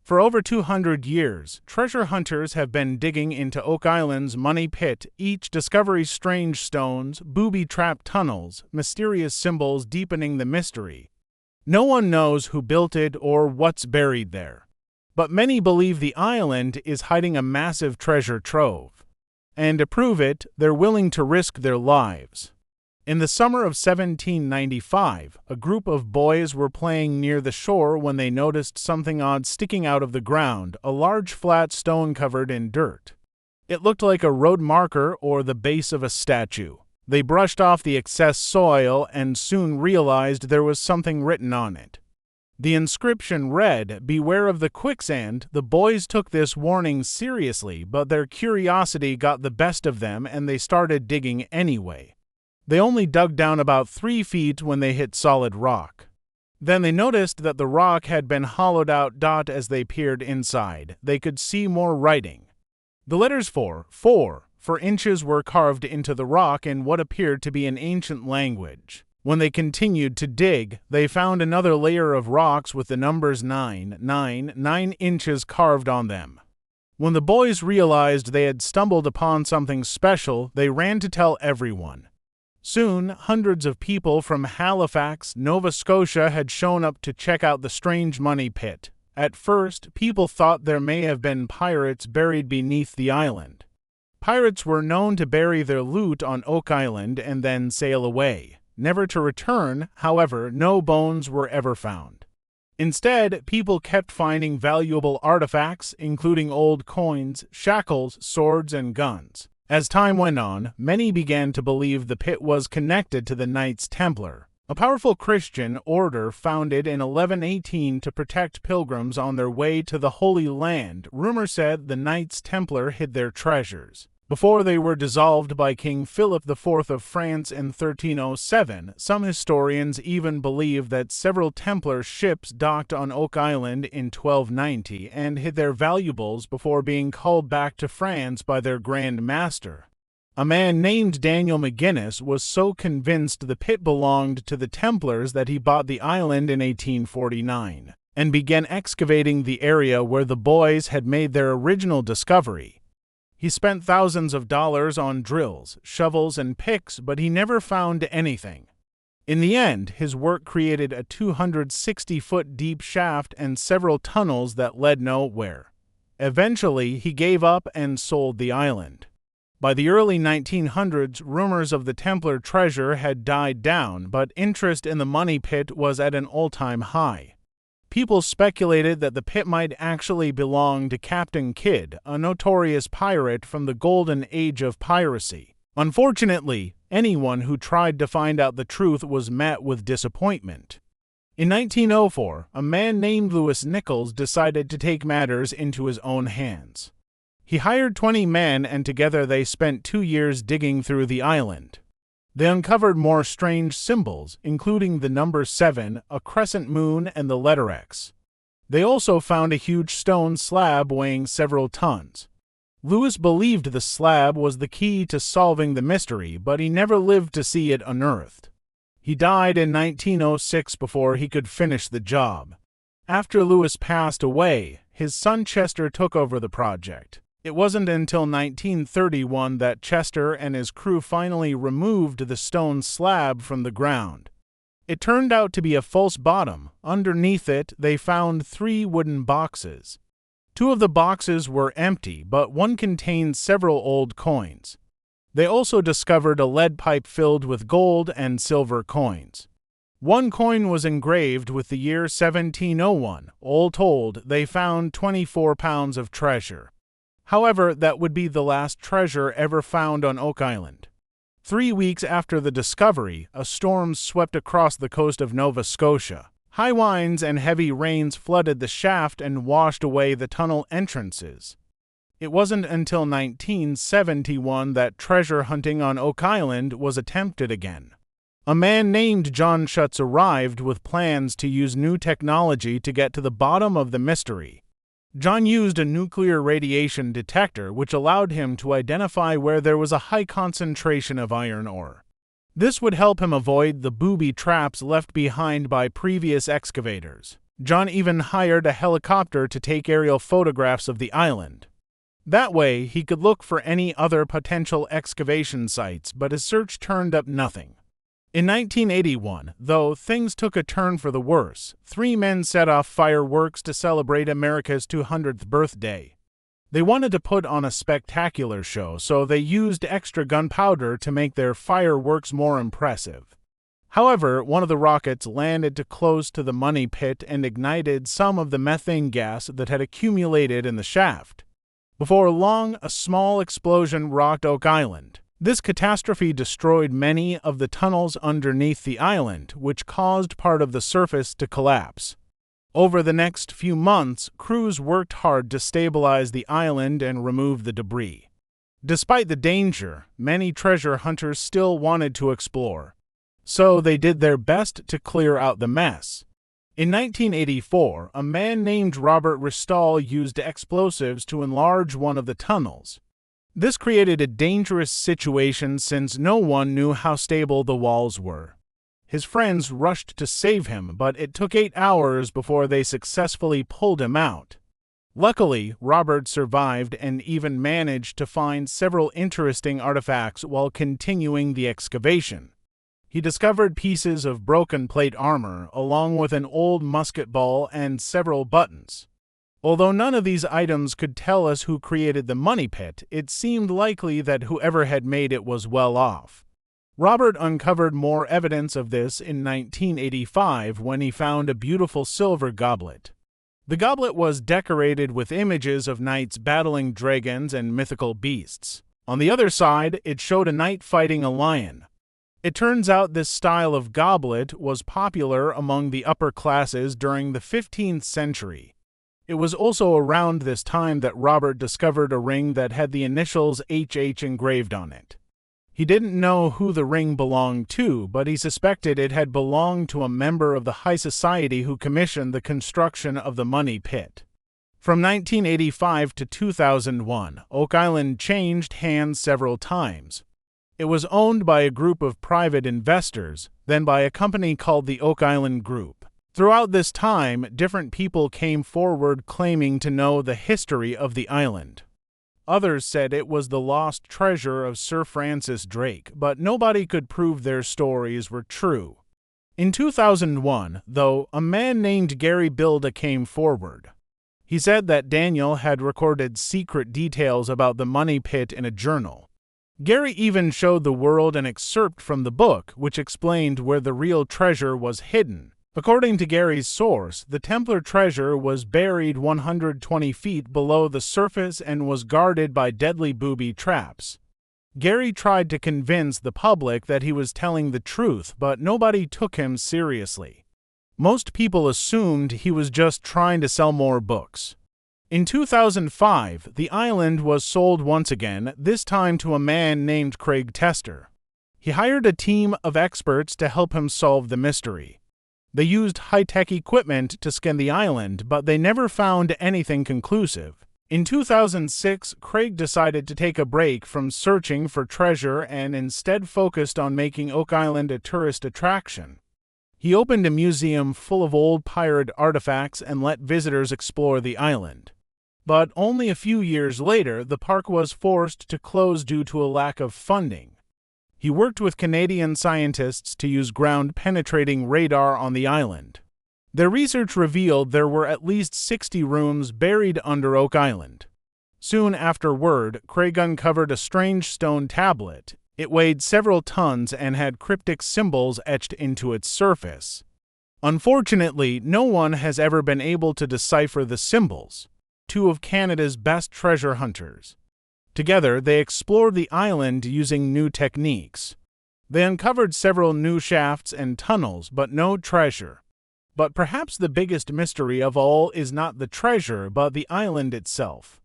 For over 200 years, treasure hunters have been digging into Oak Island's money pit, each discovery strange stones, booby-trapped tunnels, mysterious symbols deepening the mystery. No one knows who built it or what's buried there. But many believe the island is hiding a massive treasure trove. And to prove it, they're willing to risk their lives. In the summer of 1795, a group of boys were playing near the shore when they noticed something odd sticking out of the ground, a large flat stone covered in dirt. It looked like a road marker or the base of a statue. They brushed off the excess soil and soon realized there was something written on it. The inscription read, "Beware of the quicksand." The boys took this warning seriously, but their curiosity got the best of them and they started digging anyway. They only dug down about 3 feet when they hit solid rock. Then they noticed that the rock had been hollowed out. As they peered inside, they could see more writing. The letters 4 for inches were carved into the rock in what appeared to be an ancient language. When they continued to dig, they found another layer of rocks with the numbers 9 inches carved on them. When the boys realized they had stumbled upon something special, they ran to tell everyone. Soon, hundreds of people from Halifax, Nova Scotia had shown up to check out the strange money pit. At first, people thought there may have been pirates buried beneath the island. Pirates were known to bury their loot on Oak Island and then sail away, never to return. However, no bones were ever found. Instead, people kept finding valuable artifacts, including old coins, shackles, swords, and guns. As time went on, many began to believe the pit was connected to the Knights Templar, a powerful Christian order founded in 1118 to protect pilgrims on their way to the Holy Land. Rumor said the Knights Templar hid their treasures before they were dissolved by King Philip IV of France in 1307. Some historians even believe that several Templar ships docked on Oak Island in 1290 and hid their valuables before being called back to France by their Grand Master. A man named Daniel McGuinness was so convinced the pit belonged to the Templars that he bought the island in 1849 and began excavating the area where the boys had made their original discovery. He spent thousands of dollars on drills, shovels, and picks, but he never found anything. In the end, his work created a 260-foot deep shaft and several tunnels that led nowhere. Eventually, he gave up and sold the island. By the early 1900s, rumors of the Templar treasure had died down, but interest in the money pit was at an all-time high. People speculated that the pit might actually belong to Captain Kidd, a notorious pirate from the golden age of piracy. Unfortunately, anyone who tried to find out the truth was met with disappointment. In 1904, a man named Lewis Nichols decided to take matters into his own hands. He hired 20 men and together they spent 2 years digging through the island. They uncovered more strange symbols, including the number 7, a crescent moon, and the letter X. They also found a huge stone slab weighing several tons. Lewis believed the slab was the key to solving the mystery, but he never lived to see it unearthed. He died in 1906 before he could finish the job. After Lewis passed away, his son Chester took over the project. It wasn't until 1931 that Chester and his crew finally removed the stone slab from the ground. It turned out to be a false bottom. Underneath it, they found 3 wooden boxes. 2 of the boxes were empty, but one contained several old coins. They also discovered a lead pipe filled with gold and silver coins. One coin was engraved with the year 1701. All told, they found 24 pounds of treasure. However, that would be the last treasure ever found on Oak Island. 3 weeks after the discovery, a storm swept across the coast of Nova Scotia. High winds and heavy rains flooded the shaft and washed away the tunnel entrances. It wasn't until 1971 that treasure hunting on Oak Island was attempted again. A man named John Schutz arrived with plans to use new technology to get to the bottom of the mystery. John used a nuclear radiation detector which allowed him to identify where there was a high concentration of iron ore. This would help him avoid the booby traps left behind by previous excavators. John even hired a helicopter to take aerial photographs of the island. That way, he could look for any other potential excavation sites, but his search turned up nothing. In 1981, though, things took a turn for the worse. 3 men set off fireworks to celebrate America's 200th birthday. They wanted to put on a spectacular show, so they used extra gunpowder to make their fireworks more impressive. However, one of the rockets landed too close to the money pit and ignited some of the methane gas that had accumulated in the shaft. Before long, a small explosion rocked Oak Island. This catastrophe destroyed many of the tunnels underneath the island, which caused part of the surface to collapse. Over the next few months, crews worked hard to stabilize the island and remove the debris. Despite the danger, many treasure hunters still wanted to explore, so they did their best to clear out the mess. In 1984, a man named Robert Ristall used explosives to enlarge one of the tunnels. This created a dangerous situation since no one knew how stable the walls were. His friends rushed to save him, but it took 8 hours before they successfully pulled him out. Luckily, Robert survived and even managed to find several interesting artifacts while continuing the excavation. He discovered pieces of broken plate armor, along with an old musket ball and several buttons. Although none of these items could tell us who created the money pit, it seemed likely that whoever had made it was well off. Robert uncovered more evidence of this in 1985 when he found a beautiful silver goblet. The goblet was decorated with images of knights battling dragons and mythical beasts. On the other side, it showed a knight fighting a lion. It turns out this style of goblet was popular among the upper classes during the 15th century. It was also around this time that Robert discovered a ring that had the initials HH engraved on it. He didn't know who the ring belonged to, but he suspected it had belonged to a member of the high society who commissioned the construction of the money pit. From 1985 to 2001, Oak Island changed hands several times. It was owned by a group of private investors, then by a company called the Oak Island Group. Throughout this time, different people came forward claiming to know the history of the island. Others said it was the lost treasure of Sir Francis Drake, but nobody could prove their stories were true. In 2001, though, a man named Gary Bilda came forward. He said that Daniel had recorded secret details about the money pit in a journal. Gary even showed the world an excerpt from the book, which explained where the real treasure was hidden. According to Gary's source, the Templar treasure was buried 120 feet below the surface and was guarded by deadly booby traps. Gary tried to convince the public that he was telling the truth, but nobody took him seriously. Most people assumed he was just trying to sell more books. In 2005, the island was sold once again, this time to a man named Craig Tester. He hired a team of experts to help him solve the mystery. They used high-tech equipment to scan the island, but they never found anything conclusive. In 2006, Craig decided to take a break from searching for treasure and instead focused on making Oak Island a tourist attraction. He opened a museum full of old pirate artifacts and let visitors explore the island. But only a few years later, the park was forced to close due to a lack of funding. He worked with Canadian scientists to use ground-penetrating radar on the island. Their research revealed there were at least 60 rooms buried under Oak Island. Soon afterward, Craig uncovered a strange stone tablet. It weighed several tons and had cryptic symbols etched into its surface. Unfortunately, no one has ever been able to decipher the symbols. 2 of Canada's best treasure hunters. Together, they explored the island using new techniques. They uncovered several new shafts and tunnels, but no treasure. But perhaps the biggest mystery of all is not the treasure, but the island itself.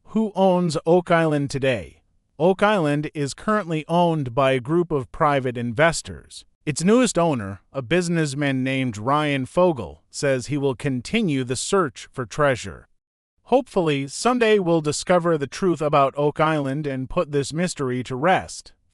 Who owns Oak Island today? Oak Island is currently owned by a group of private investors. Its newest owner, a businessman named Ryan Fogel, says he will continue the search for treasure. Hopefully, someday we'll discover the truth about Oak Island and put this mystery to rest.